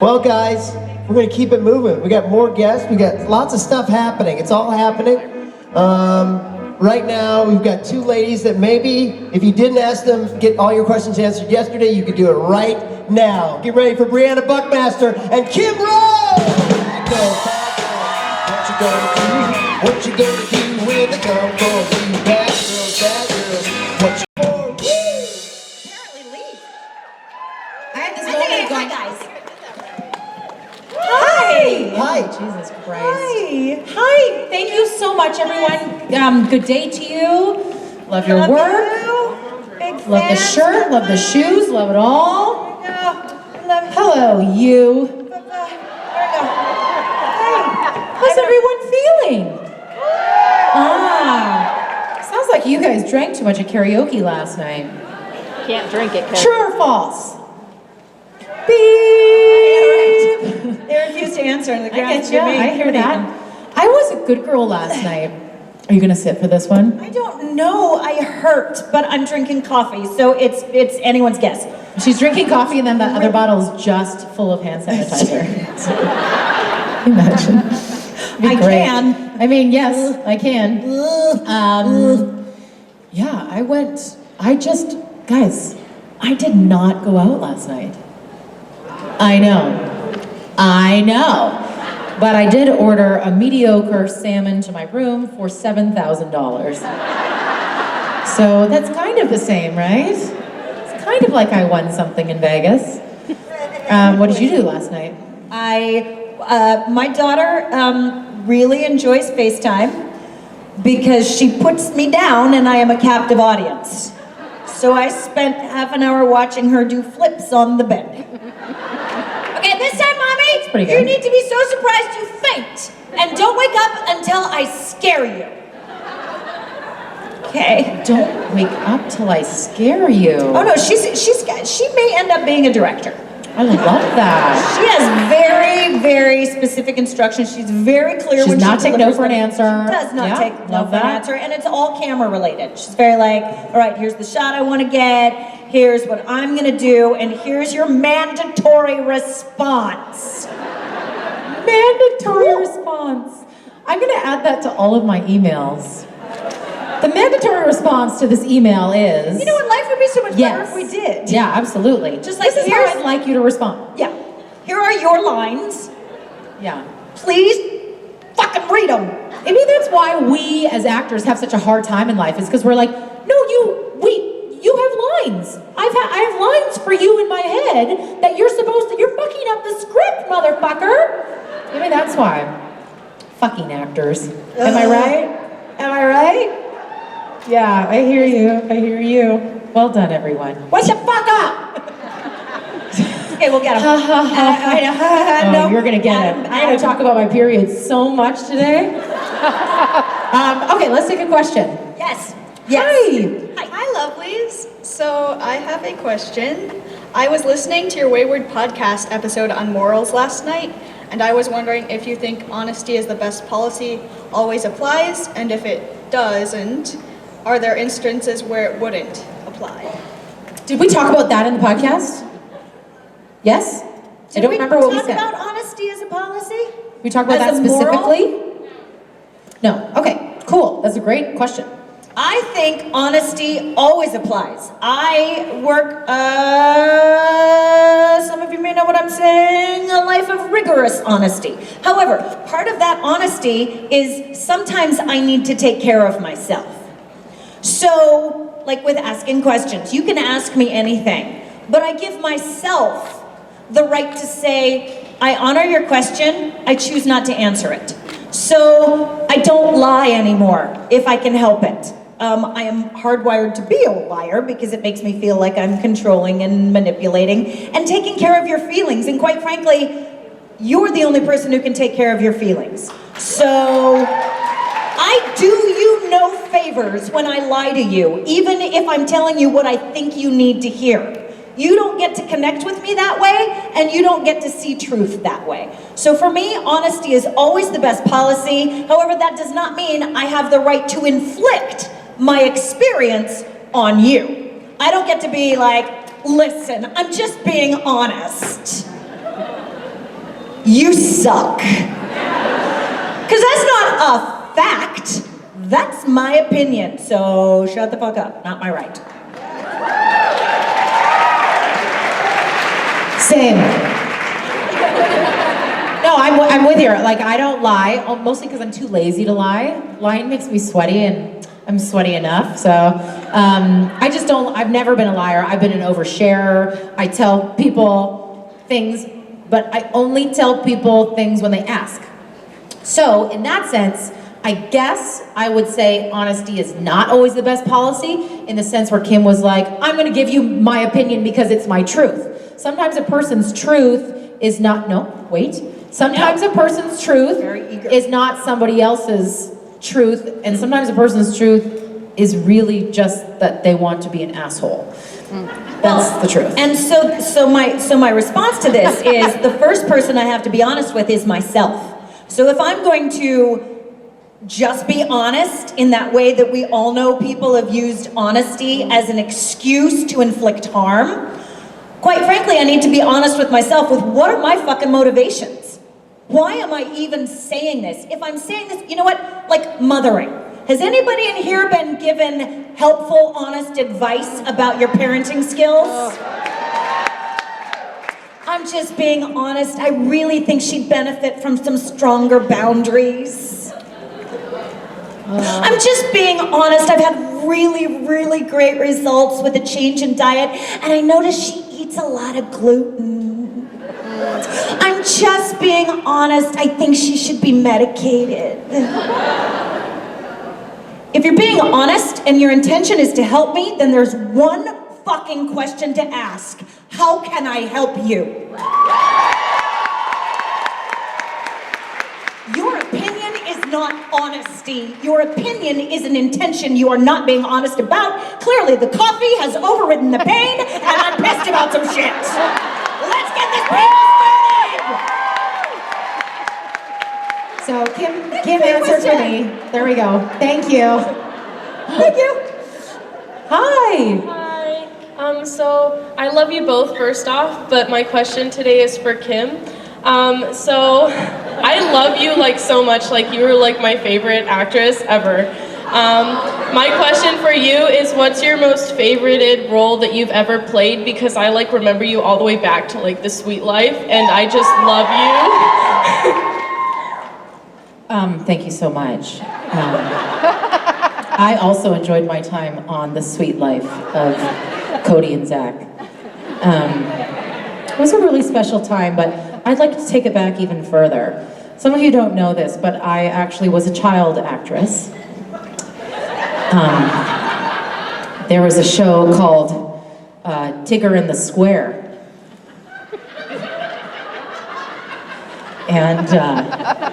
Well, guys, we're going to keep it moving. We got more guests. We got lots of stuff happening. It's all happening. Right now, we've got two ladies that maybe, if you didn't ask them, get all your questions answered yesterday, you could do it right now. Get ready for Briana Buckmaster and Kim Rhodes! What you gonna do? What you gonna do when they come for you? Bad girls, what you for? Apparently leave. I had this moment going, guys. Hi! Hi! Jesus Christ. Hi! Hi! Thank you so much, everyone. Good day to you. Love your work. Big Love the shirt. Love the shoes. Love it all. Hello, you. There we go. How's everyone feeling? Sounds like you guys drank too much at karaoke last night. Can't drink it. True or false? Beep. They refuse to answer on the ground. I hear that. I was a good girl last night. Are you gonna sit for this one? I don't know. I hurt, but I'm drinking coffee, so it's anyone's guess. She's drinking coffee and then the other bottle's just full of hand sanitizer. Imagine. I can. I mean, yes, I can. Yeah, guys, I did not go out last night. I know. But I did order a mediocre salmon to my room for $7,000. So that's kind of the same, right? It's kind of like I won something in Vegas. What did you do last night? My daughter really enjoys FaceTime because she puts me down and I am a captive audience. So I spent half an hour watching her do flips on the bed. Okay, this time, Mommy, you need to be so surprised you faint. And don't wake up until I scare you. Okay. Don't wake up till I scare you. Oh no, she may end up being a director. I love that. She has very, very specific instructions. She's very clear when she not take no for an answer. She does not take no for an answer, and it's all camera related. She's very like, all right, here's the shot I want to get, here's what I'm gonna do, and here's your mandatory response. Mandatory response. I'm gonna add that to all of my emails. The mandatory response to this email is... You know what, life would be so much better if we did. Yeah, absolutely. Just like, this is how I'd like you to respond. Yeah. Here are your lines. Yeah. Please fucking read them. Maybe that's why we as actors have such a hard time in life, is because we're like, no, you have lines. I have lines for you in my head that you're fucking up the script, motherfucker. Maybe that's why. Fucking actors. Am I right? Am I right? Yeah, I hear you. Well done, everyone. What's the fuck up? Okay, we'll get him. No, you're gonna get it. I'm gonna talk about my period so much today. Okay, let's take a question. Yes. Hi, lovelies. So I have a question. I was listening to your Wayward podcast episode on morals last night, and I was wondering if you think honesty is the best policy always applies, and if it doesn't, are there instances where it wouldn't apply? Did we talk about that in the podcast? Yes? I don't remember what we said. Did we talk about honesty as a policy? We talked about that specifically? No. Okay, cool. That's a great question. I think honesty always applies. I work, some of you may know what I'm saying, a life of rigorous honesty. However, part of that honesty is sometimes I need to take care of myself. So, like with asking questions, you can ask me anything, but I give myself the right to say, I honor your question, I choose not to answer it. So, I don't lie anymore, if I can help it. I am hardwired to be a liar because it makes me feel like I'm controlling and manipulating and taking care of your feelings. And quite frankly, you're the only person who can take care of your feelings. So I do you no favors when I lie to you, even if I'm telling you what I think you need to hear. You don't get to connect with me that way, and you don't get to see truth that way. So for me, honesty is always the best policy. However, that does not mean I have the right to inflict my experience on you. I don't get to be like, listen, I'm just being honest. you suck. Because that's not a fact. That's my opinion. So shut the fuck up. Not my right. Same. No, I'm with you. Like, I don't lie, mostly because I'm too lazy to lie. Lying makes me sweaty, and I'm sweaty enough, so I just don't, I've never been a liar. I've been an oversharer. I tell people things, but I only tell people things when they ask. So, in that sense, I guess I would say honesty is not always the best policy, in the sense where Kim was like, I'm gonna give you my opinion because it's my truth. Sometimes a person's truth is not, sometimes a person's truth is not somebody else's truth, and sometimes a person's truth is really just that they want to be an asshole. That's the truth. And so my response to this is the first person I have to be honest with is myself. So if I'm going to just be honest in that way that we all know people have used honesty as an excuse to inflict harm, quite frankly, I need to be honest with myself with what are my fucking motivations? Why am I even saying this? If I'm saying this, you know what? Like mothering. Has anybody in here been given helpful, honest advice about your parenting skills? I'm just being honest. I really think she'd benefit from some stronger boundaries. I'm just being honest. I've had really, really great results with a change in diet, and I notice she eats a lot of gluten. I'm just being honest. I think she should be medicated. If you're being honest and your intention is to help me, then there's one fucking question to ask. How can I help you? Your opinion is not honesty. Your opinion is an intention you are not being honest about. Clearly the coffee has overridden the pain, and I'm pissed about some shit. Let's get this party started! So Kim answered for me. There we go. Thank you. Thank you. Hi. Hi. So I love you both first off, but my question today is for Kim. So I love you like so much, like you were like my favorite actress ever. My question for you is, what's your most favorited role that you've ever played? Because I like remember you all the way back to like The Sweet Life, and I just love you. Thank you so much. I also enjoyed my time on The Sweet Life of Cody and Zach. It was a really special time, but I'd like to take it back even further. Some of you don't know this, but I actually was a child actress. There was a show called Tigger in the Square. And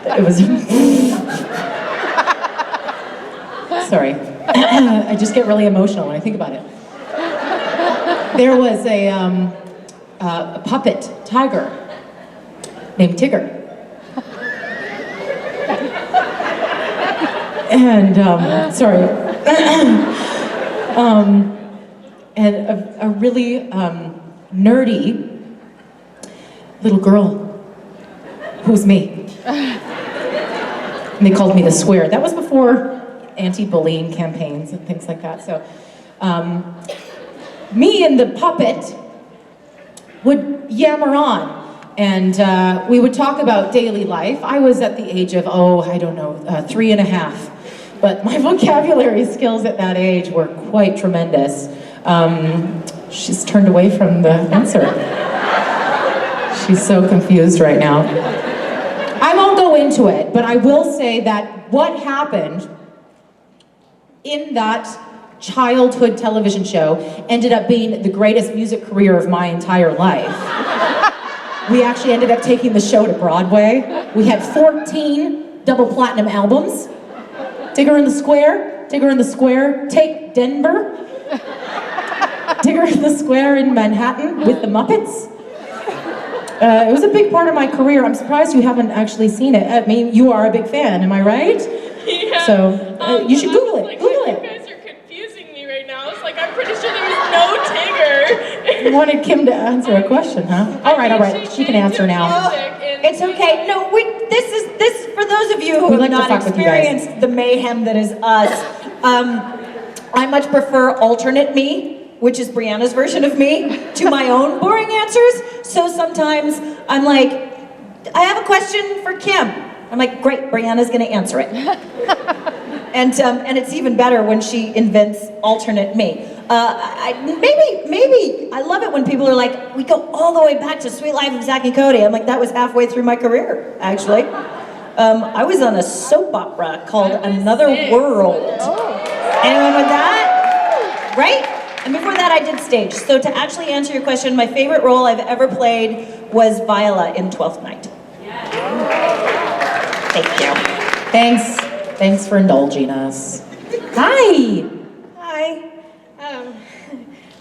it was... Sorry. I just get really emotional when I think about it. There was a puppet tiger named Tigger. And, sorry. And a really nerdy little girl who was me. And they called me the Square. That was before anti-bullying campaigns and things like that. So, me and the puppet would yammer on, and we would talk about daily life. I was at the age of, 3.5. But my vocabulary skills at that age were quite tremendous. She's turned away from the answer. She's so confused right now. I won't go into it, but I will say that what happened in that childhood television show ended up being the greatest music career of my entire life. We actually ended up taking the show to Broadway. We had 14 double platinum albums. Tigger in the Square, Tigger in the Square, Take Denver, Tigger in the Square in Manhattan with the Muppets. It was a big part of my career. I'm surprised you haven't actually seen it. I mean, you are a big fan, am I right? Yeah. So, you should Google it, Google it. You guys are confusing me right now. It's like, I'm pretty sure there was no Tigger. You wanted Kim to answer a question, huh? All right, she can answer now. It's okay. No, this is for those of you who We have like to not fuck with you guys. experienced the mayhem that is us. I much prefer alternate me, which is Brianna's version of me, to my own boring answers. So sometimes I'm like, I have a question for Kim. I'm like, great, Brianna's gonna answer it. And it's even better when she invents alternate me. Maybe I love it when people are like, we go all the way back to Sweet Life of Zack and Cody. I'm like, that was halfway through my career, actually. I was on a soap opera called Another World. Anyone with that? Right? And before that, I did stage. So to actually answer your question, my favorite role I've ever played was Viola in 12th Night. Thank you. Thanks for indulging us. Hi. Hi.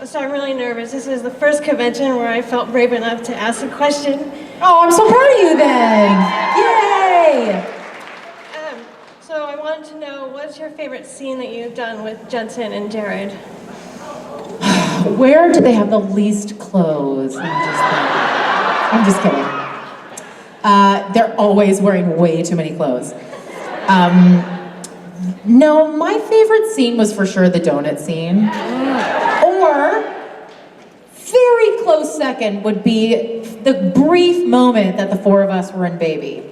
So I'm really nervous. This is the first convention where I felt brave enough to ask a question. Oh, I'm so proud of you then. Yay. So I wanted to know, what's your favorite scene that you've done with Jensen and Jared? Where do they have the least clothes? I'm just kidding. They're always wearing way too many clothes. No, my favorite scene was for sure the donut scene. Or, very close second would be the brief moment that the four of us were in Baby.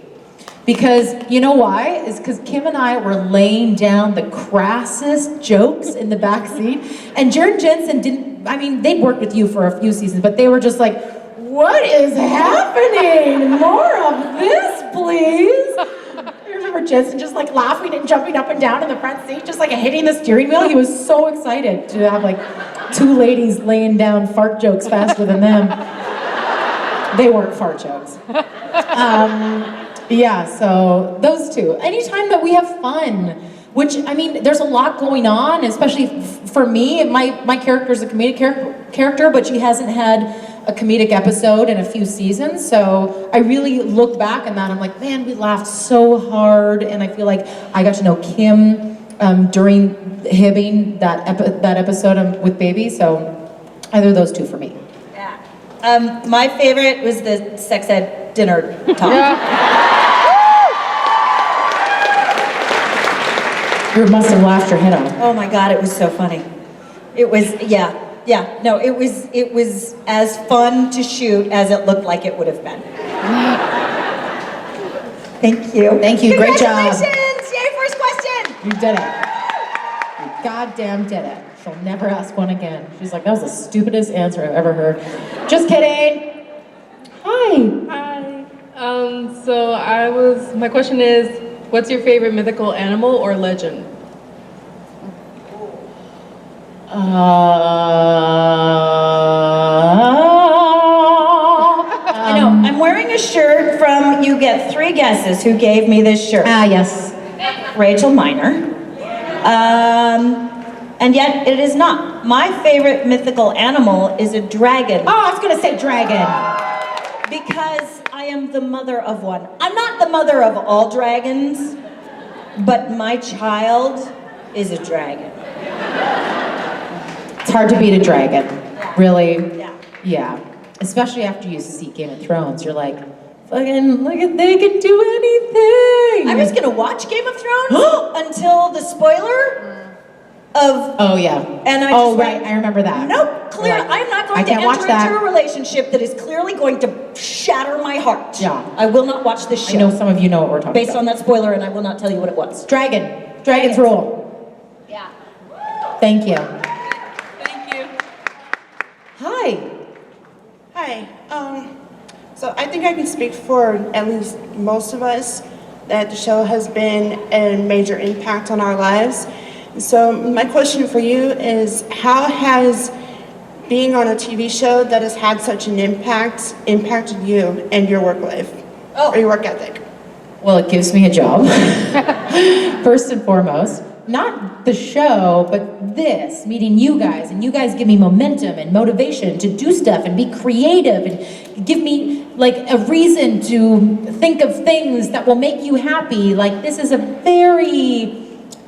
Because, you know why? It's because Kim and I were laying down the crassest jokes in the back seat, and Jared and Jensen they'd worked with you for a few seasons, but they were just like, what is happening? More of this, please. I remember Jensen just like laughing and jumping up and down in the front seat, just like hitting the steering wheel. He was so excited to have like two ladies laying down fart jokes faster than them. They weren't fart jokes. Yeah, so those two. Anytime that we have fun, which, there's a lot going on, especially for me. My character's a comedic character, but she hasn't had a comedic episode in a few seasons, so I really look back on that. I'm like, man, we laughed so hard, and I feel like I got to know Kim during hibbing that episode with Baby, so either of those two for me. Yeah. My favorite was the sex ed dinner talk. Yeah. You must have laughed your head off. Oh my God, it was so funny. It was, no, it was as fun to shoot as it looked like it would have been. Thank you. Thank you, great job. Congratulations! Yay, first question! You did it. You goddamn did it. She'll never ask one again. She's like, that was the stupidest answer I've ever heard. Just kidding. Hi. My question is, what's your favorite mythical animal or legend? I know, I'm wearing a shirt from, you get 3 guesses who gave me this shirt. Yes. Rachel Miner. And yet it is not. My favorite mythical animal is a dragon. Oh, I was gonna say dragon. Because I am the mother of one. I'm not the mother of all dragons, but my child is a dragon. It's hard to beat a dragon, really. Yeah. Especially after you see Game of Thrones, you're like, fucking, look at, they can do anything. I was gonna watch Game of Thrones until the spoiler of. Oh yeah. And I just right, I remember that. Nope, clearly, Like, I'm not going I to can't watch enter that. into a relationship that is clearly going to shatter my heart. Yeah. I will not watch this show. I know some of you know what we're talking based about. on that spoiler, and I will not tell you what it was. Dragon's rule. Yeah. Thank you. Thank you. Hi. Hi. So I think I can speak for at least most of us that the show has been a major impact on our lives. So my question for you is, how has being on a TV show that has had such an impact impacted you and your work life or your work ethic? Well, it gives me a job, first and foremost. Not the show, but this, meeting you guys, and you guys give me momentum and motivation to do stuff and be creative and give me like a reason to think of things that will make you happy. Like, this is a very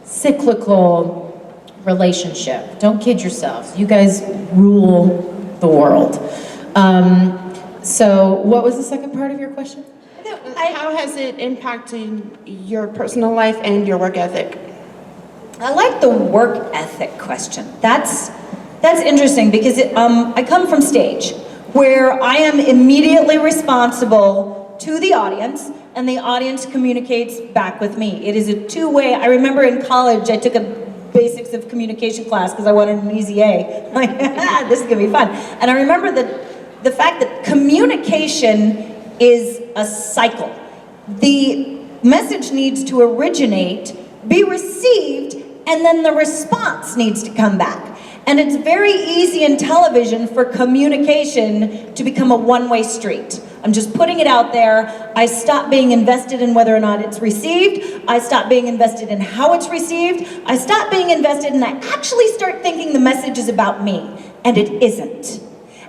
cyclical relationship. Don't kid yourselves. You guys rule the world. So what was the second part of your question? How has it impacted your personal life and your work ethic? I like the work ethic question. That's interesting because I come from stage where I am immediately responsible to the audience and the audience communicates back with me. It is a two-way. I remember in college I took a basics of communication class because I wanted an easy A. Like, this is gonna be fun. And I remember the fact that communication is a cycle. The message needs to originate, be received, and then the response needs to come back. And it's very easy in television for communication to become a one-way street. I'm just putting it out there. I stop being invested in whether or not it's received. I stop being invested in how it's received. I stop being invested and I actually start thinking the message is about me, and it isn't.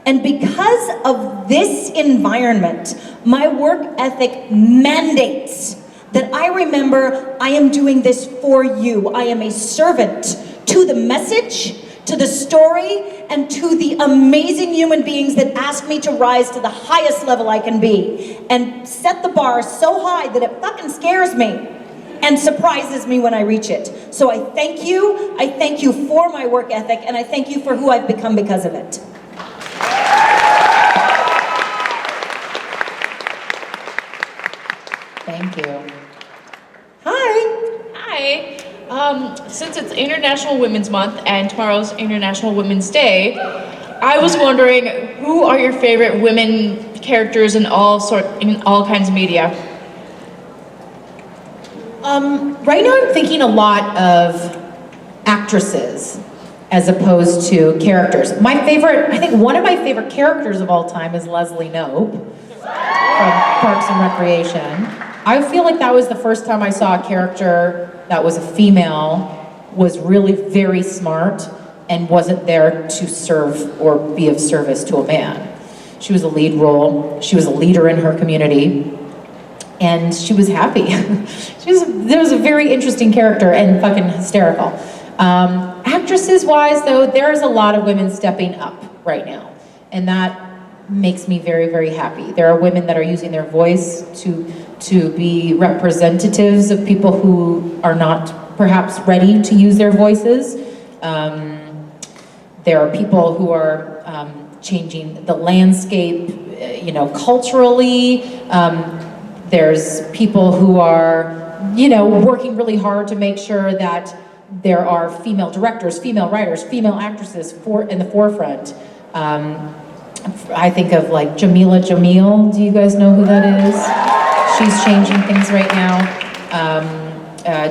And because of this environment, my work ethic mandates that I remember I am doing this for you. I am a servant to the message, to the story, and to the amazing human beings that ask me to rise to the highest level I can be and set the bar so high that it fucking scares me and surprises me when I reach it. So I thank you for my work ethic, and I thank you for who I've become because of it. Thank you. Hi. Hi. Since it's International Women's Month and tomorrow's International Women's Day, I was wondering, who are your favorite women characters in all kinds of media? Right now I'm thinking a lot of actresses as opposed to characters. I think one of my favorite characters of all time is Leslie Knope from Parks and Recreation. I feel like that was the first time I saw a character that was a female, was really very smart, and wasn't there to serve or be of service to a man. She was a lead role, she was a leader in her community, and she was happy. There was a very interesting character and fucking hysterical. Actresses-wise, though, there's a lot of women stepping up right now, and that makes me very, very happy. There are women that are using their voice to be representatives of people who are not perhaps ready to use their voices. There are people who are changing the landscape, culturally. There's people who are, working really hard to make sure that there are female directors, female writers, female actresses in the forefront. I think of like Jamila Jamil. Do you guys know who that is? She's changing things right now.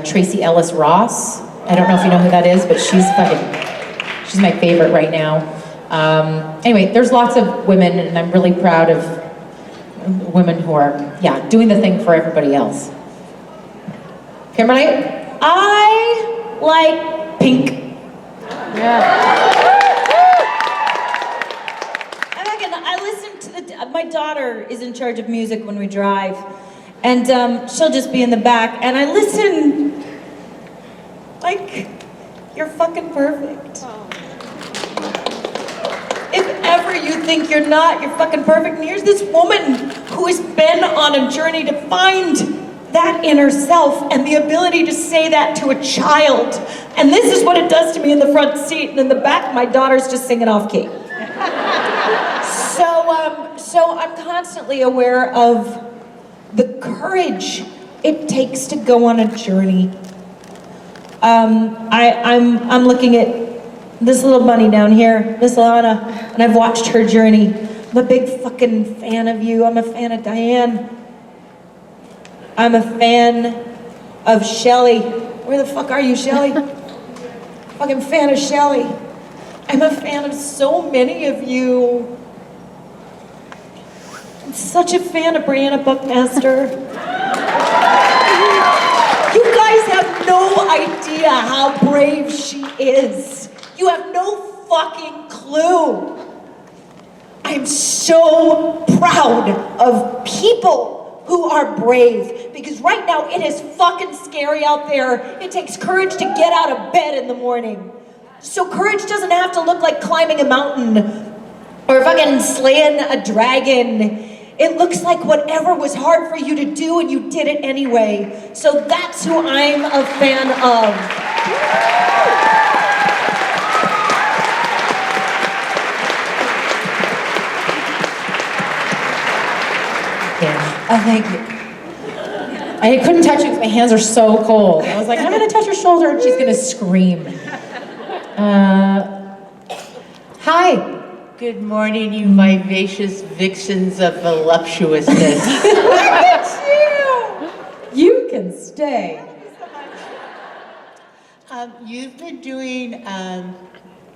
Tracy Ellis Ross. I don't know if you know who that is, but she's my favorite right now. Anyway, there's lots of women, and I'm really proud of women who are, doing the thing for everybody else. Kimberly? I like pink. Yeah. I listen to my daughter is in charge of music when we drive, and she'll just be in the back, and I listen like, you're fucking perfect. If ever you think you're not, you're fucking perfect. And here's this woman who has been on a journey to find that inner self and the ability to say that to a child. And this is what it does to me in the front seat, and in the back, my daughter's just singing off key. So I'm constantly aware of the courage it takes to go on a journey. I'm looking at this little bunny down here, Miss Lana, and I've watched her journey. I'm a big fucking fan of you. I'm a fan of Diane. I'm a fan of Shelley. Where the fuck are you, Shelley? Fucking fan of Shelley. I'm a fan of so many of you. I'm such a fan of Briana Buckmaster. You guys have no idea how brave she is. You have no fucking clue. I'm so proud of people who are brave, because right now it is fucking scary out there. It takes courage to get out of bed in the morning. So courage doesn't have to look like climbing a mountain or fucking slaying a dragon. It looks like whatever was hard for you to do and you did it anyway. So that's who I'm a fan of. Oh, thank you. I couldn't touch it because my hands are so cold. I was like, I'm gonna touch her shoulder and she's gonna scream. Hi. Good morning, you vivacious vixens of voluptuousness. Look at you! You can stay. You've been doing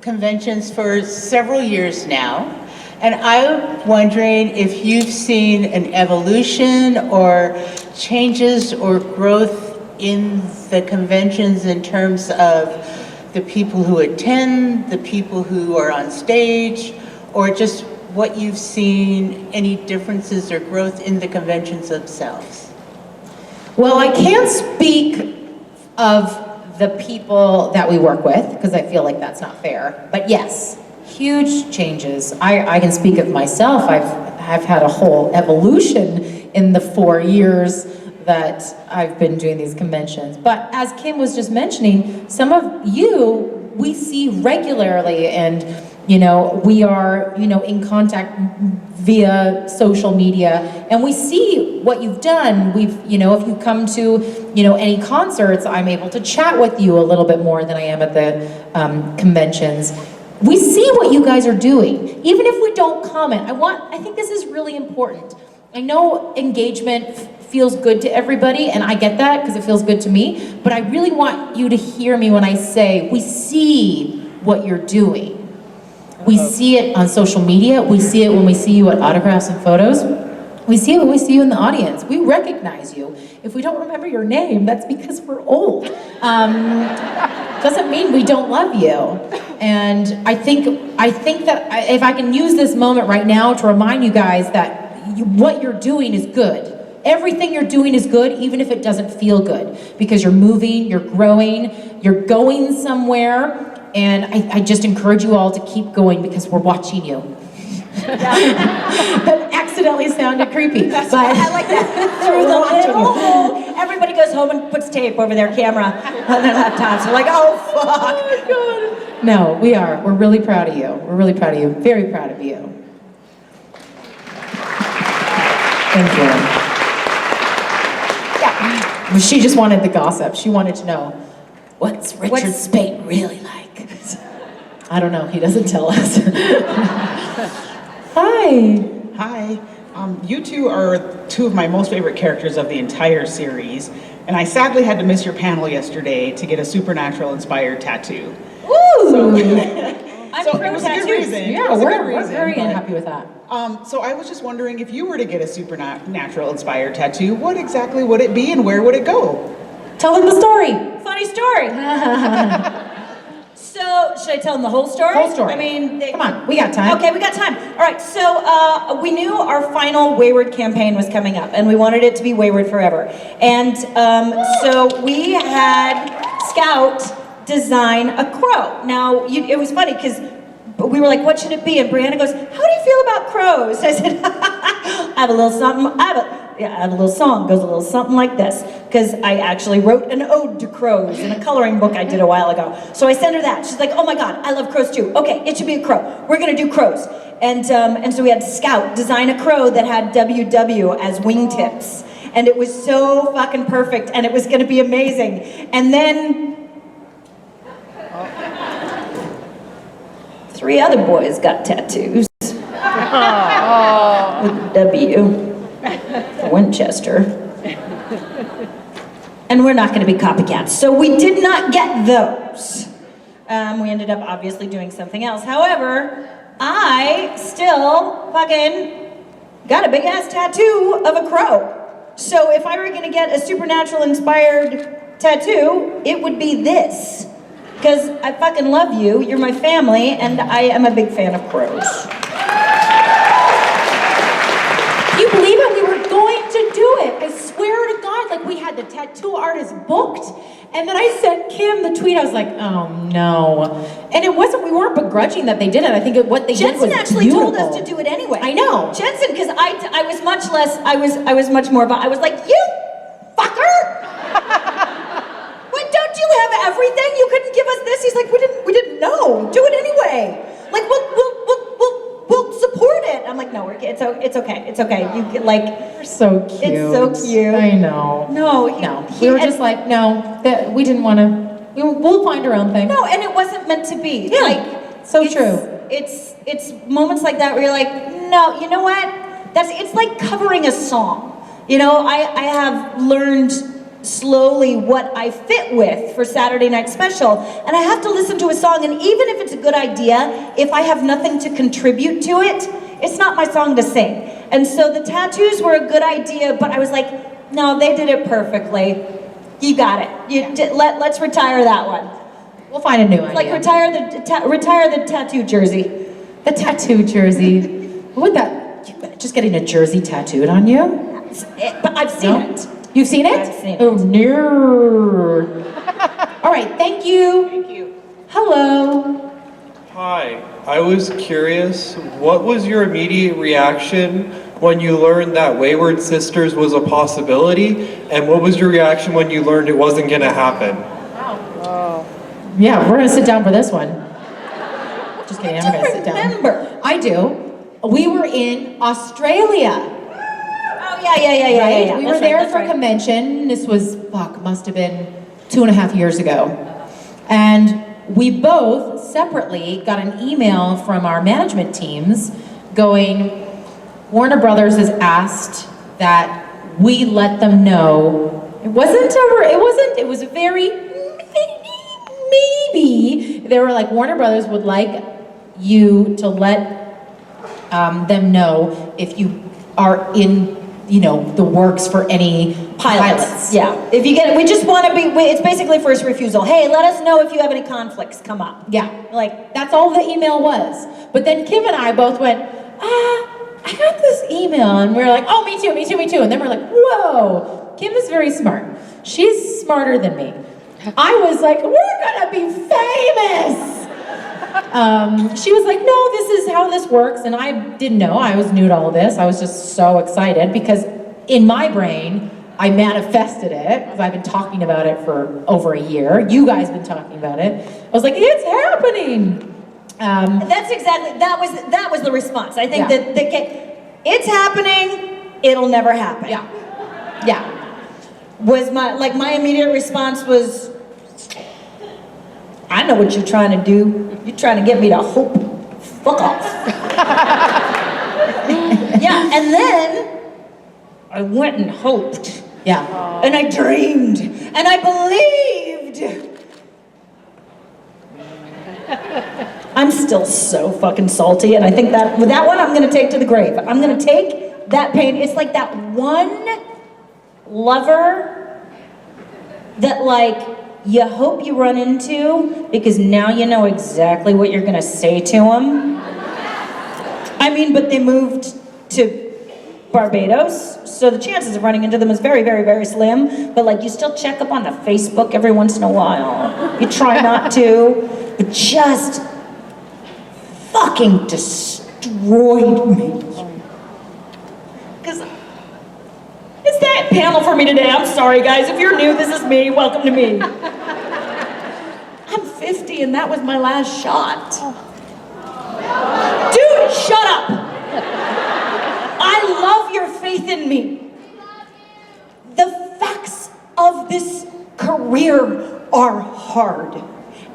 conventions for several years now, and I'm wondering if you've seen an evolution or changes or growth in the conventions in terms of the people who attend, the people who are on stage, or just what you've seen, any differences or growth in the conventions themselves? Well, I can't speak of the people that we work with, because I feel like that's not fair. But yes, huge changes. I can speak of myself. I've had a whole evolution in the 4 years that I've been doing these conventions. But as Kim was just mentioning, some of you we see regularly, and we are in contact via social media, and we see what you've done. If you come to any concerts, I'm able to chat with you a little bit more than I am at the conventions. We see what you guys are doing, even if we don't comment. I think this is really important. I know engagement feels good to everybody, and I get that because it feels good to me, but I really want you to hear me when I say we see what you're doing. We see it on social media. We see it when we see you at autographs and photos. We see it when we see you in the audience. We recognize you. If we don't remember your name, that's because we're old. Doesn't mean we don't love you. And I think that if I can use this moment right now to remind you guys that what you're doing is good. Everything you're doing is good, even if it doesn't feel good, because you're moving, you're growing, you're going somewhere. And I just encourage you all to keep going because we're watching you. That accidentally sounded creepy. But I like that. Through the little hole. Everybody goes home and puts tape over their camera on their laptops. They're like, oh, fuck. Oh, my God. No, we are. We're really proud of you. We're really proud of you. Very proud of you. Thank you. Yeah. She just wanted the gossip. She wanted to know, what's Richard Spate really like? I don't know. He doesn't tell us. Hi. Hi. You two are two of my most favorite characters of the entire series, and I sadly had to miss your panel yesterday to get a supernatural-inspired tattoo. Ooh! So, I'm so pro it was a good tattoos. reason. Yeah, we're very happy with that. So I was just wondering, if you were to get a supernatural-inspired tattoo, what exactly would it be and where would it go? Tell them the story. Funny story. So, should I tell them the whole story? Whole story. I mean, Come on, we got time. Okay, we got time. All right, so we knew our final Wayward campaign was coming up, and we wanted it to be Wayward forever. And so we had Scout design a crow. Now, it was funny because we were like, what should it be? And Briana goes, how do you feel about crows? I said, I have a little something. I have a little song, goes a little something like this, because I actually wrote an ode to crows in a coloring book I did a while ago. So I sent her that. She's like, oh my God, I love crows too. Okay, it should be a crow. We're gonna do crows. And so we had Scout design a crow that had WW as wingtips. And it was so fucking perfect, and it was gonna be amazing. And then 3 other boys got tattoos with W. Winchester. And we're not going to be copycats. So we did not get those. We ended up obviously doing something else. However, I still fucking got a big ass tattoo of a crow. So if I were going to get a supernatural inspired tattoo, it would be this. Because I fucking love you, you're my family, and I am a big fan of crows. Can you believe it? We were going to do it. I swear to God, like we had the tattoo artist booked, And then I sent Kim the tweet. I was like, oh no. And it wasn't, we weren't begrudging that they did it. I think what they did was Jensen actually beautiful. told us to do it anyway. I know. Jensen, because I was much less, I was much more about, I was like, you fucker! Wait, don't you have everything? You couldn't give us this? He's like, we didn't know. Do it anyway. Like, we'll support it. I'm like, no, it's okay. It's okay. You get like, You're so cute. it's so cute. I know. No, We were just like, no, that we didn't want to. We'll find our own thing. No, and it wasn't meant to be. Yeah, Like, so it's- true. It's moments like that where you're like, no, you know what? It's like covering a song. You know, I have learned slowly what I fit with for Saturday Night Special, and I have to listen to a song, and even if it's a good idea, if I have nothing to contribute to it, it's not my song to sing. And so the tattoos were a good idea, but I was like, no, they did it perfectly. You got it. Let's retire that one. We'll find a new idea. Like retire the tattoo jersey. The tattoo jersey. What would that? Just getting a jersey tattooed on you? But I've seen it. You've seen it? I've seen it. Oh, nerd. All right, thank you. Thank you. Hello. Hi, I was curious, what was your immediate reaction when you learned that Wayward Sisters was a possibility? And what was your reaction when you learned it wasn't gonna happen? Yeah, we're gonna sit down for this one. Just kidding, I'm not gonna sit down. Remember. I do. We were in Australia. Oh yeah. Right? We were That's there right, that's for a right. convention. This was, must have been 2.5 years ago. And we both separately got an email from our management teams going, Warner Brothers has asked that we let them know. It was a very, maybe. They were like, Warner Brothers would like you to let them know if you are in, the works for any pilots. Yeah. If you get it, we just want to be. It's basically first refusal. Hey, let us know if you have any conflicts come up. Yeah. Like That's all the email was. But then Kim and I both went, I got this email. And we were like, oh, me too. And then we're like, whoa, Kim is very smart. She's smarter than me. I was like, we're gonna be famous. She was like, no, this is how this works. And I didn't know. I was new to all this. I was just so excited because in my brain, I manifested it because I've been talking about it for over a year. You guys have been talking about it. I was like, it's happening. that's exactly that was the response. I think Yeah. that it's happening. It'll never happen. Yeah. Was my immediate response was, I know what you're trying to do. You're trying to get me to hope. Fuck off. Yeah, and then I went and hoped. Yeah. And I dreamed. And I believed. I'm still so fucking salty, and I think that with that one I'm gonna take to the grave. I'm gonna take that pain. It's like that one lover that you hope you run into because now you know exactly what you're gonna say to him. I mean, but they moved to Barbados, so the chances of running into them is very, very, very slim. But you still check up on the Facebook every once in a while. You try not to, but just fucking destroyed me. Because it's that panel for me today. I'm sorry, guys. If you're new, this is me. Welcome to me. I'm 50 and that was my last shot. Dude, shut up. I love your faith in me. The facts of this career are hard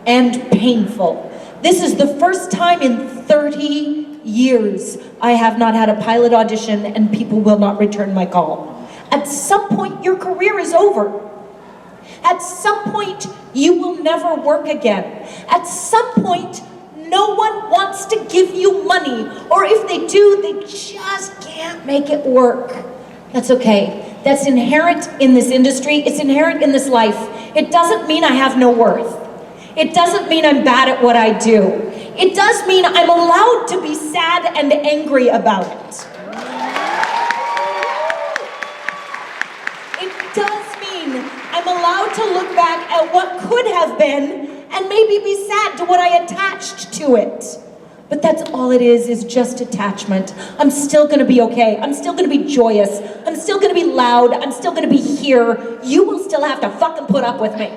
and painful. This is the first time in 30 years I have not had a pilot audition and people will not return my call. At some point, your career is over. At some point, you will never work again. At some point, no one wants to give you money, or if they do, they just can't make it work. That's okay. That's inherent in this industry. It's inherent in this life. It doesn't mean I have no worth. It doesn't mean I'm bad at what I do. It does mean I'm allowed to be sad and angry about it. It does mean fine. I'm allowed to look back at what could have been and maybe be sad to what I attached to it. But that's all it is just attachment. I'm still gonna be okay. I'm still gonna be joyous. I'm still gonna be loud. I'm still gonna be here. You will still have to fucking put up with me.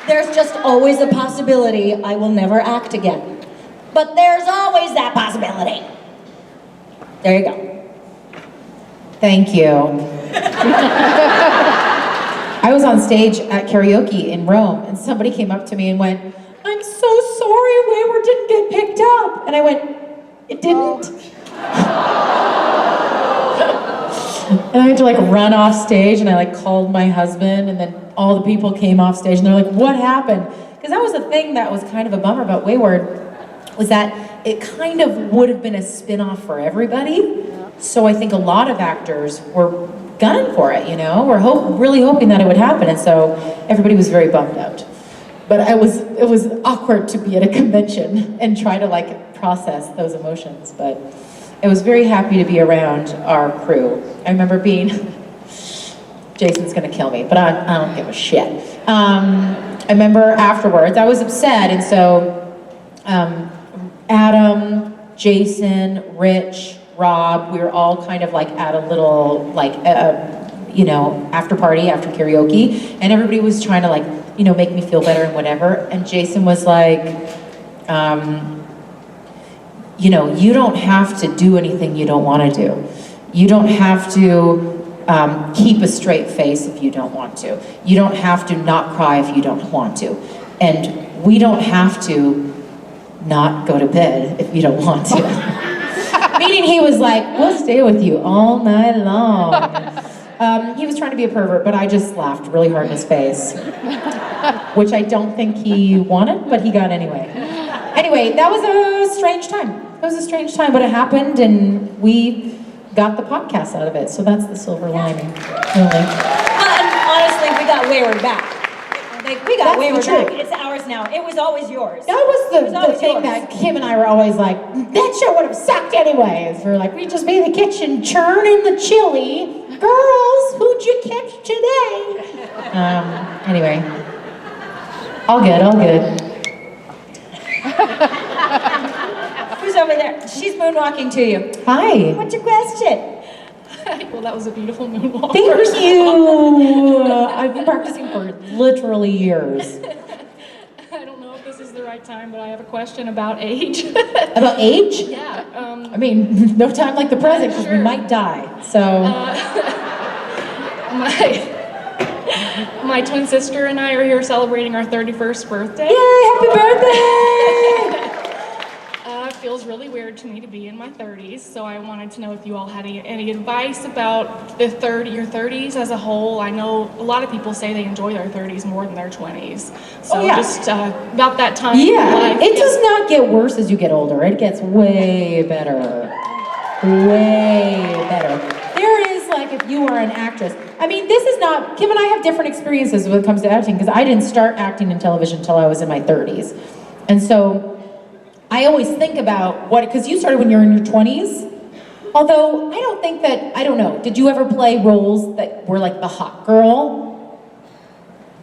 There's just always a possibility I will never act again. But there's always that possibility. There you go. Thank you. I was on stage at karaoke in Rome, and somebody came up to me and went, "I'm so sorry Wayward didn't get picked up." And I went, "It didn't?" And I had to like run off stage, and I like called my husband, and then all the people came off stage, and they're like, "What happened?" Because that was the thing that was kind of a bummer about Wayward, was that it kind of would have been a spin-off for everybody. So I think a lot of actors were gunning for it, you know? We're really hoping that it would happen, and so everybody was very bummed out. But it was awkward to be at a convention and try to like process those emotions, but I was very happy to be around our crew. I remember being, Jason's gonna kill me, but I don't give a shit. I remember afterwards, I was upset, and so Adam, Jason, Rich, Rob, we were all kind of like at a little like, you know, after party, after karaoke, and everybody was trying to like, you know, make me feel better and whatever, and Jason was like, you know, you don't have to do anything you don't want to do. You don't have to keep a straight face if you don't want to. You don't have to not cry if you don't want to. And we don't have to not go to bed if you don't want to. Meaning he was like, we'll stay with you all night long. He was trying to be a pervert, but I just laughed really hard in his face. Which I don't think he wanted, but he got anyway. Anyway, that was a strange time. It was a strange time, but it happened, and we got the podcast out of it, so that's the silver lining, really. Well, and honestly, we got Wayward back. Like, we got That's Wayward the truth. back. It's ours now. It was always yours. That was the always thing yours. that Kim and I were always like, that show would have sucked anyways. We're like, we just be in the kitchen churning the chili. Girls, who'd you catch today? Anyway. All good, all good. Who's over there? She's moonwalking to you. Hi. What's your question? Well, that was a beautiful moonwalk. Thank you. I've been practicing for literally years. I don't know if this is the right time, but I have a question about age. About age? Yeah. I mean, no time like the present, because we might die. So. My twin sister and I are here celebrating our 31st birthday. Yay, happy birthday! Feels really weird to me to be in my 30s, so I wanted to know if you all had any advice about your 30s as a whole. I know a lot of people say they enjoy their 30s more than their 20s. So just about that time in life. It does not get worse as you get older. It gets way better. Way better. There is, like, if you are an actress, I mean, this is not, Kim and I have different experiences when it comes to acting, because I didn't start acting in television until I was in my 30s. And so, I always think about what, because you started when you were in your 20s, although I don't think that, I don't know, did you ever play roles that were like the hot girl?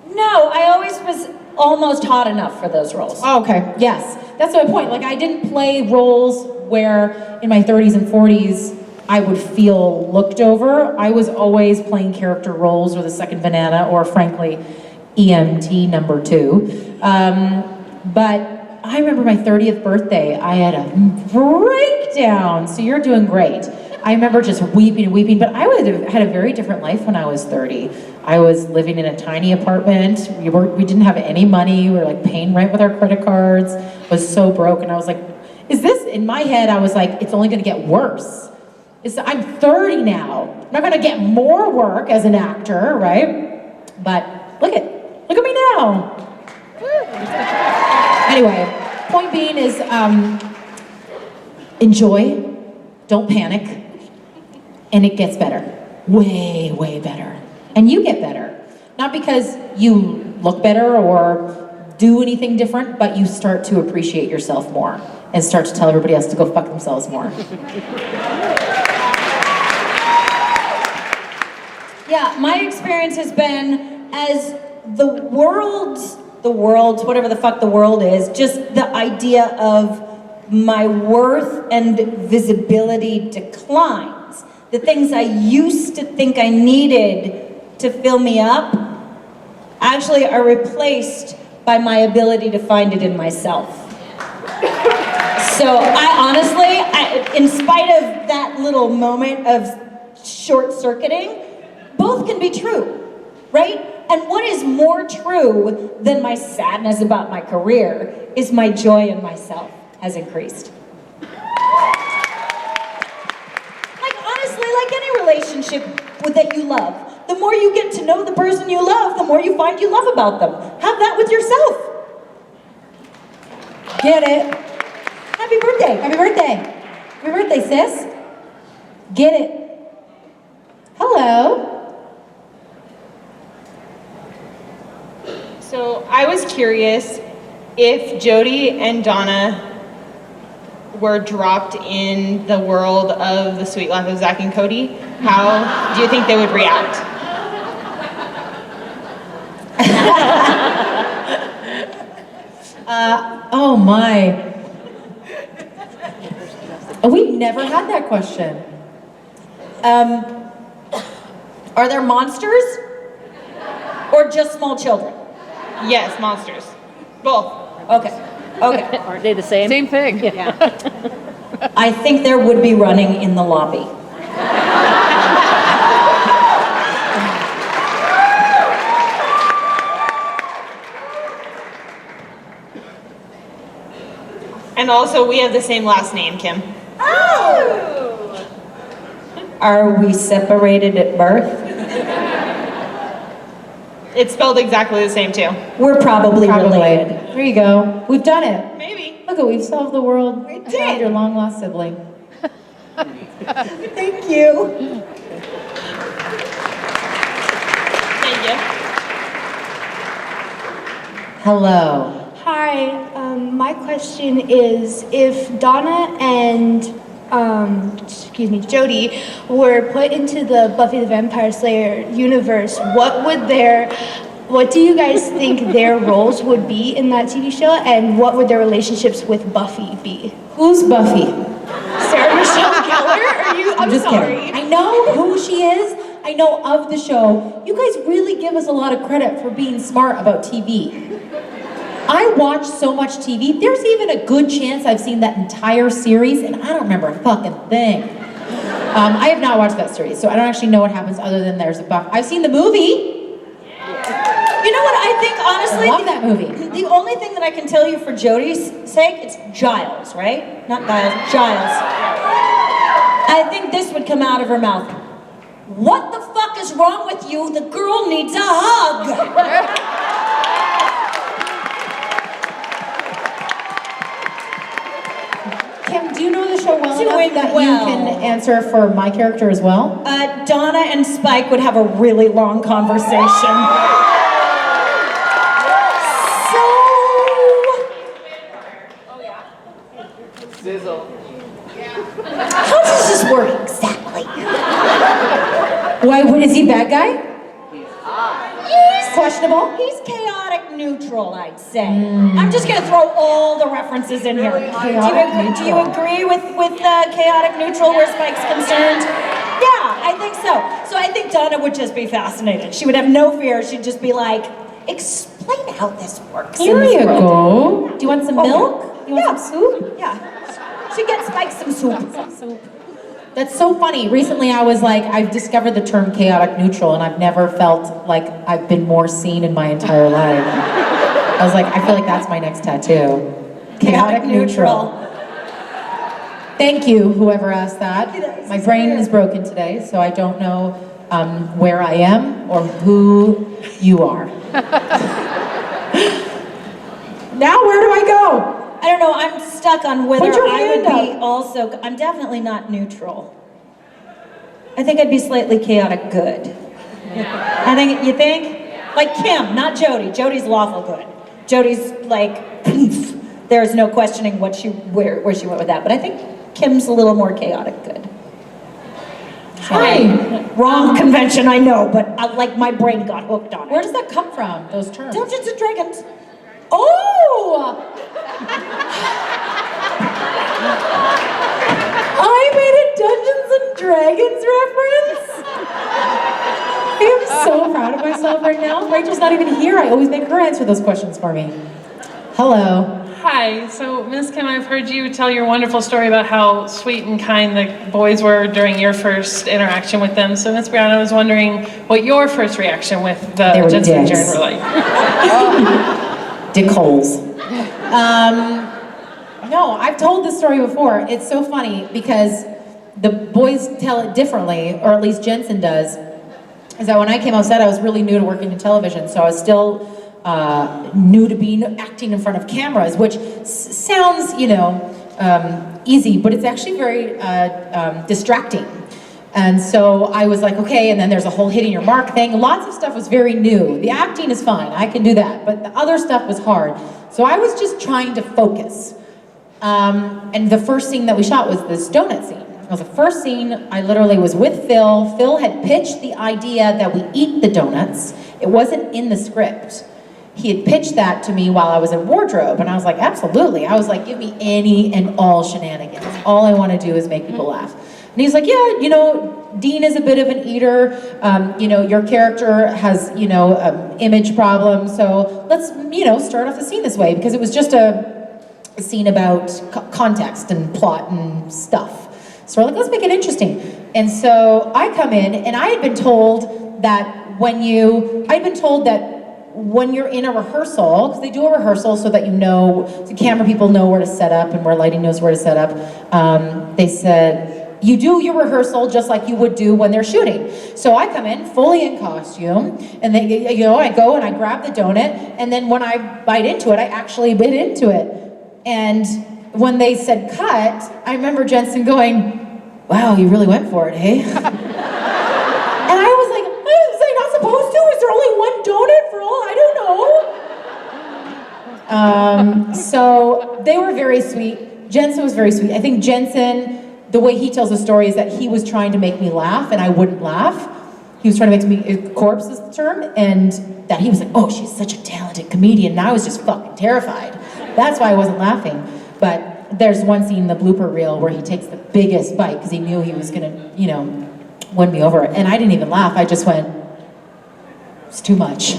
No, I always was almost hot enough for those roles. Oh, okay, yes. That's my point. Like, I didn't play roles where in my 30s and 40s I would feel looked over. I was always playing character roles or the second banana or, frankly, EMT number 2. But I remember my 30th birthday, I had a breakdown. So you're doing great. I remember just weeping and weeping, but I would have had a very different life when I was 30. I was living in a tiny apartment. We didn't have any money. We were like paying rent with our credit cards. I was so broke, and I was like, is this, in my head, I was like, it's only gonna get worse. I'm 30 now. I'm not gonna get more work as an actor, right? But look at me now. Anyway, point being is enjoy, don't panic, and it gets better. Way, way better. And you get better. Not because you look better or do anything different, but you start to appreciate yourself more and start to tell everybody else to go fuck themselves more. Yeah, my experience has been as the world's, whatever the fuck the world is, just the idea of my worth and visibility declines. The things I used to think I needed to fill me up actually are replaced by my ability to find it in myself. So I honestly, in spite of that little moment of short-circuiting, both can be true, right? And what is more true than my sadness about my career is my joy in myself has increased. Like honestly, like any relationship that you love, the more you get to know the person you love, the more you find you love about them. Have that with yourself. Get it? Happy birthday. Happy birthday. Happy birthday, sis. Get it. Hello. So I was curious if Jody and Donna were dropped in the world of the Sweet Life of Zach and Cody, how do you think they would react? Oh my. We've never had that question. Are there monsters? Or just small children? Yes, monsters. Both. Okay. Aren't they the same? Same thing. Yeah. I think there would be running in the lobby. And also, we have the same last name, Kim. Oh! Are we separated at birth? It's spelled exactly the same, too. We're probably related. There you go. We've done it. Maybe. Look, we've solved the world. We Found did. your long lost sibling. Thank you. Thank you. Hello. Hi, my question is, if Donna and Jody were put into the Buffy the Vampire Slayer universe, what do you guys think their roles would be in that TV show, and what would their relationships with Buffy be? Who's Buffy? Sarah Michelle Gellar? I'm just sorry. kidding. I know who she is. I know of the show. You guys really give us a lot of credit for being smart about TV. I watch so much TV. There's even a good chance I've seen that entire series, and I don't remember a fucking thing. I have not watched that series, so I don't actually know what happens other than there's a buff. I've seen the movie. You know what I think, honestly? I love that movie. The only thing that I can tell you for Jody's sake, it's Giles, right? Not Giles, Giles. I think this would come out of her mouth. What the fuck is wrong with you? The girl needs a hug. Kim, do you know the show well Doing enough that well. you can answer for my character as well? Donna and Spike would have a really long conversation. How does this work exactly? Why, is he a bad guy? He's questionable. He's chaotic neutral, I'd say. I'm just gonna throw all the references in here. Do you agree with chaotic neutral where Spike's concerned? Yeah, I think so. So I think Donna would just be fascinated. She would have no fear. She'd just be like, explain how this works. Here in this you world. go. Do you want some milk? You want some soup? Yeah. She gets Spike some soup. That's so funny. Recently I was like, I've discovered the term chaotic neutral, and I've never felt like I've been more seen in my entire life. I was like, I feel like that's my next tattoo. Chaotic neutral. Thank you, whoever asked that. My brain is broken today, so I don't know where I am or who you are. Now where do I go? I don't know, I'm stuck on whether Put your I would hand be also, I'm definitely not neutral. I think I'd be slightly chaotic good. I think, you think? Like Kim, not Jody. Jody's lawful good. Jody's like, there's no questioning where she went with that. But I think Kim's a little more chaotic good. Hi. Wrong convention, I know, but like my brain got hooked on it. Where does that come from, those terms? Dungeons and Dragons. Oh! I made a Dungeons and Dragons reference? I am so proud of myself right now. Rachel's not even here. I always make her answer those questions for me. Hello. Hi, so Ms. Kim, I've heard you tell your wonderful story about how sweet and kind the boys were during your first interaction with them. So Ms. Briana, I was wondering what your first reaction with the Jensen and Jaren were like. Dick holes. No, I've told this story before. It's so funny because the boys tell it differently, or at least Jensen does, is that when I came on set, I was really new to working in television, so I was still new to being acting in front of cameras, which sounds, easy, but it's actually very distracting. And so I was like, okay, and then there's a whole hitting your mark thing. Lots of stuff was very new. The acting is fine, I can do that, but the other stuff was hard. So I was just trying to focus. And the first scene that we shot was this donut scene. It was the first scene. I literally was with Phil. Phil had pitched the idea that we eat the donuts. It wasn't in the script. He had pitched that to me while I was in wardrobe, and I was like, absolutely. I was like, give me any and all shenanigans. All I want to do is make people laugh. And he's like, yeah, Dean is a bit of an eater. Your character has, image problems. So let's, start off the scene this way, because it was just a scene about context and plot and stuff. So we're like, let's make it interesting. And so I come in, and I had been told that when you're in a rehearsal, because they do a rehearsal so that the camera people know where to set up and where lighting knows where to set up, they said, you do your rehearsal just like you would do when they're shooting. So I come in fully in costume, and I go and I grab the donut, and then when I bite into it, I actually bit into it. And when they said cut, I remember Jensen going, wow, you really went for it, hey? And I was like, was I not supposed to? Is there only one donut for all? I don't know. So they were very sweet. Jensen was very sweet. I think Jensen, the way he tells the story is that he was trying to make me laugh and I wouldn't laugh. He was trying to make me, corpse is the term, and that he was like, oh, she's such a talented comedian. And I was just fucking terrified. That's why I wasn't laughing. But there's one scene in the blooper reel where he takes the biggest bite because he knew he was gonna, win me over. And I didn't even laugh. I just went, it's too much.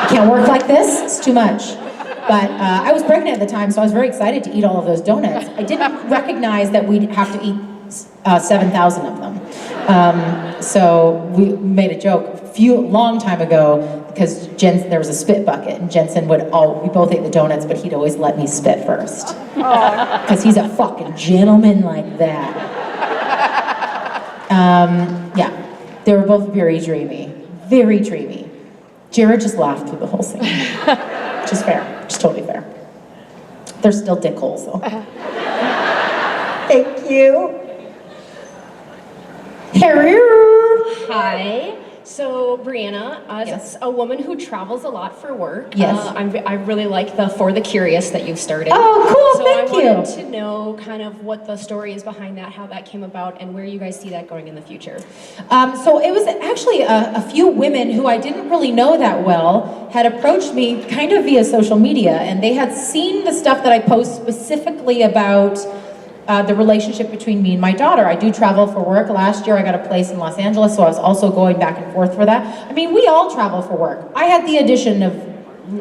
Can't work like this, it's too much. But I was pregnant at the time, so I was very excited to eat all of those donuts. I didn't recognize that we'd have to eat 7,000 of them. So we made a joke long time ago, because there was a spit bucket, and Jensen we both ate the donuts, but he'd always let me spit first. Because he's a fucking gentleman like that. Yeah, they were both very dreamy. Very dreamy. Jared just laughed through the whole scene. Which is fair, just totally fair. They're still dick holes though. Thank you. Hi. So, Briana, as a woman who travels a lot for work, yes. I really like the For the Curious that you've started. Oh, cool, so thank you. I wanted to know kind of what the story is behind that, how that came about, and where you guys see that going in the future. So it was actually a few women who I didn't really know that well had approached me kind of via social media, and they had seen the stuff that I post specifically about the relationship between me and my daughter. I do travel for work. Last year I got a place in Los Angeles, so I was also going back and forth for that. I mean, we all travel for work. I had the addition of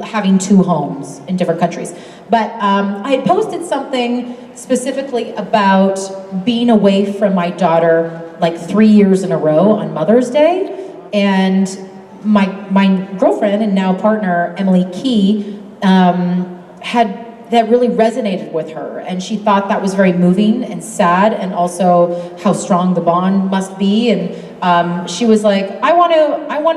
having 2 homes in different countries. But I had posted something specifically about being away from my daughter like 3 years in a row on Mother's Day. And my girlfriend and now partner, Emily Key, that really resonated with her, and she thought that was very moving and sad, and also how strong the bond must be. And she was like, I want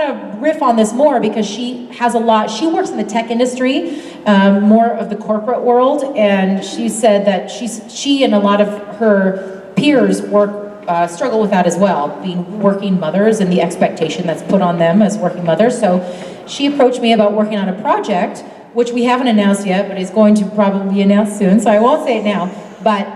to riff on this more, because she has a lot. She works in the tech industry, more of the corporate world, and she said that she and a lot of her peers struggle with that as well, being working mothers and the expectation that's put on them as working mothers. So she approached me about working on a project, which we haven't announced yet, but is going to probably be announced soon, so I won't say it now. But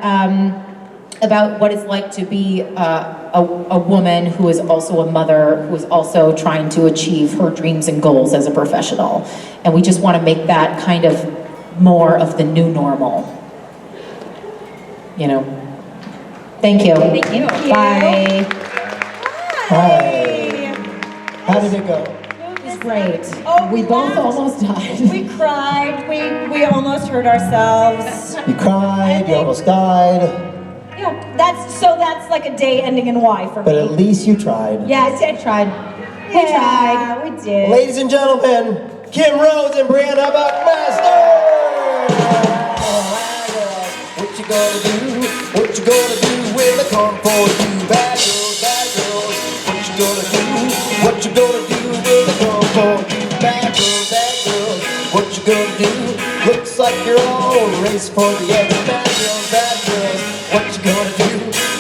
about what it's like to be a woman who is also a mother, who is also trying to achieve her dreams and goals as a professional. And we just want to make that kind of more of the new normal. You know. Thank you. Thank you. Bye. Hi. How did it go? It was great. Oh, we both almost died. We cried. We almost hurt ourselves. You cried, you almost died, Yeah, that's like a day ending in Y for but me. at least you tried. Yes, I tried. We tried. We did. Ladies and gentlemen, Kim Rhodes and Briana Buckmaster! What you gonna do? What you gonna do when they come for you? Bad girls, bad girls. What you gonna do? What you gonna do when they come for you? Bad girls, bad girls. What you gonna do? Looks like you're all race for the edge. Bad girls, bad girls. What you gonna do?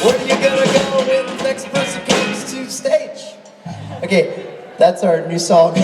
Where you gonna go when the next person comes to stage? Okay, that's our new song.